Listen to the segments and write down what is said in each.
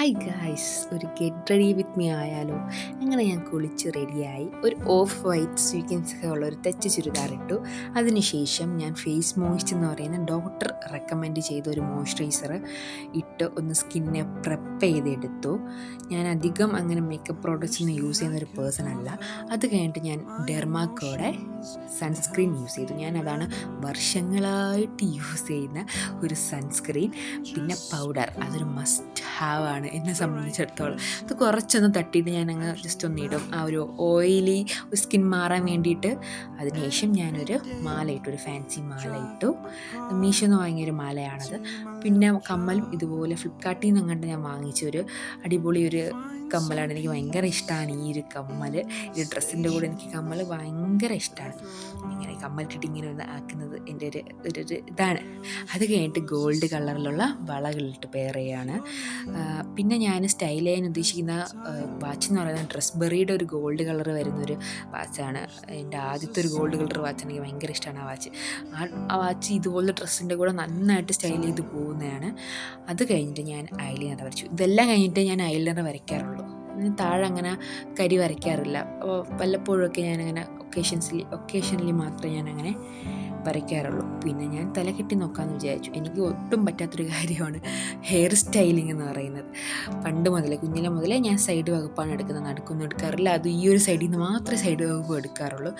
Hi guys, ഒരു get ready with me ആയാലോ? അങ്ങനെ ഞാൻ കുളിച്ച് റെഡിയായി. ഒരു ഓഫ് വൈറ്റ് സ്വീക്കൻസ് ഉള്ള ഒരു തെച്ച് ചുരിദാർ ഇട്ടു. അതിനുശേഷം ഞാൻ ഫേസ് മോയ്സ്റ്റ് എന്ന് പറയുന്ന ഡോക്ടർ റെക്കമെൻഡ് ചെയ്ത ഒരു മോയ്സ്ചറൈസർ ഇട്ട് ഒന്ന് സ്കിന്നെ പ്രെപ്പ് ചെയ്തെടുത്തു. ഞാൻ അധികം അങ്ങനെ മേക്കപ്പ് പ്രോഡക്റ്റ്സ് ഒന്നും യൂസ് ചെയ്യുന്ന ഒരു പേഴ്സൺ അല്ല. അത് കഴിഞ്ഞിട്ട് ഞാൻ ഡെർമാക്കോയുടെ സൺസ്ക്രീൻ യൂസ് ചെയ്തു. ഞാനതാണ് വർഷങ്ങളായിട്ട് യൂസ് ചെയ്യുന്ന ഒരു സൺസ്ക്രീൻ. പിന്നെ പൗഡർ, അതൊരു മസ്റ്റ് ഹാവ് ആണ് എന്നെ സംബന്ധിച്ചിടത്തോളം. അത് കുറച്ചൊന്ന് തട്ടിയിട്ട് ഞാനങ്ങ് ജസ്റ്റ് ഒന്ന് ഇടും, ആ ഒരു ഓയിലി സ്കിൻ മാറാൻ വേണ്ടിയിട്ട്. അതിനുശേഷം ഞാനൊരു മാല ഇട്ടു, ഒരു ഫാൻസി മാല ഇട്ടു. മീഷോയിൽ നിന്ന് വാങ്ങിയൊരു മാലയാണത്. പിന്നെ കമ്മലും ഇതുപോലെ ഫ്ലിപ്കാർട്ടിൽ നിന്ന് അങ്ങോട്ട് ഞാൻ വാങ്ങിച്ചൊരു അടിപൊളി ഒരു കമ്മലാണ്. എനിക്ക് ഭയങ്കര ഇഷ്ടമാണ് ഈ ഒരു കമ്മൽ. ഈ ഡ്രസ്സിൻ്റെ കൂടെ എനിക്ക് കമ്മൽ ഭയങ്കര ഇഷ്ടമാണ്. ഇങ്ങനെ കമ്മലിട്ടിട്ട് ഇങ്ങനെ ഒന്ന് ആക്കുന്നത് എൻ്റെ ഒരു ഇതാണ്. അത് കഴിഞ്ഞിട്ട് ഗോൾഡ് കളറിലുള്ള വളകളിട്ട് പെയർ ചെയ്യാണ്. പിന്നെ ഞാൻ സ്റ്റൈൽ ചെയ്യാൻ ഉദ്ദേശിക്കുന്ന വാച്ച് എന്ന് പറയുന്നത് ഡ്രസ്ബെറിയുടെ ഒരു ഗോൾഡ് കളർ വരുന്നൊരു വാച്ചാണ്. എൻ്റെ ആദ്യത്തെ ഒരു ഗോൾഡ് കളർ വാച്ച്. എനിക്ക് ഭയങ്കര ഇഷ്ടമാണ് ആ വാച്ച്. ആ വാച്ച് ഇതുപോലെ ഡ്രസ്സിൻ്റെ കൂടെ നന്നായിട്ട് സ്റ്റൈൽ ചെയ്ത് പോകുന്നതാണ്. അത് കഴിഞ്ഞിട്ട് ഞാൻ ഐലൈനർ വരച്ചു. ഇതെല്ലാം കഴിഞ്ഞിട്ട് ഞാൻ ഐലൈനർ വരയ്ക്കാറുള്ളൂ. താഴെ അങ്ങനെ കരി വരയ്ക്കാറില്ല. വല്ലപ്പോഴുമൊക്കെ ഞാനങ്ങനെ ഒക്കേഷനിൽ മാത്രമേ ഞാനങ്ങനെ വരയ്ക്കാറുള്ളൂ. പിന്നെ ഞാൻ തലകെട്ടി നോക്കാമെന്ന് വിചാരിച്ചു. എനിക്ക് ഒട്ടും പറ്റാത്തൊരു കാര്യമാണ് ഹെയർ സ്റ്റൈലിംഗ് എന്ന് പറയുന്നത്. പണ്ട് മുതലേ, കുഞ്ഞിലെ മുതലേ ഞാൻ സൈഡ് വകുപ്പാണ് എടുക്കുന്നത്, നടുക്കൊന്നും എടുക്കാറില്ല. അത് ഈ ഒരു സൈഡിൽ നിന്ന് മാത്രമേ സൈഡ് വകുപ്പ് എടുക്കാറുള്ളൂ.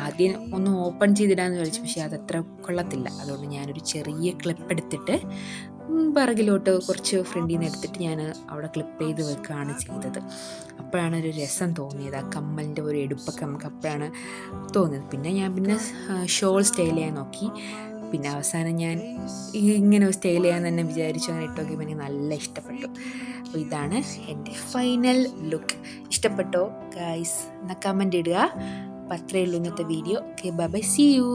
ആദ്യം ഒന്ന് ഓപ്പൺ ചെയ്തിടാമെന്ന് വിചാരിച്ചു, പക്ഷേ അതത്ര കൊള്ളത്തില്ല. അതുകൊണ്ട് ഞാനൊരു ചെറിയ ക്ലിപ്പ് എടുത്തിട്ട് പിറകിലോട്ട് കുറച്ച് ഫ്രണ്ടിൽ നിന്ന് എടുത്തിട്ട് ഞാൻ അവിടെ ക്ലിപ്പ് ചെയ്ത് വെക്കുകയാണ് ചെയ്തത്. അപ്പോഴാണ് ഒരു രസം തോന്നിയത്. ആ കമ്മലിൻ്റെ ഒരു എടുപ്പൊക്കെ നമുക്ക് അപ്പോഴാണ് തോന്നിയത്. പിന്നെ ഞാൻ ഷോൾ സ്റ്റൈൽ ചെയ്യാൻ നോക്കി. പിന്നെ അവസാനം ഞാൻ ഇങ്ങനെ സ്റ്റൈൽ ചെയ്യാൻ തന്നെ വിചാരിച്ചു. അങ്ങനെ ഇട്ട് നോക്കിയപ്പോൾ എനിക്ക് നല്ല ഇഷ്ടപ്പെട്ടു. അപ്പോൾ ഇതാണ് എൻ്റെ ഫൈനൽ ലുക്ക്. ഇഷ്ടപ്പെട്ടോ ഗൈസ്? എന്നാൽ കമൻ്റ് ഇടുക. അപ്പോൾ അത്രയേ ഉള്ളൂ ഇന്നത്തെ video. Okay, bye bye, see U.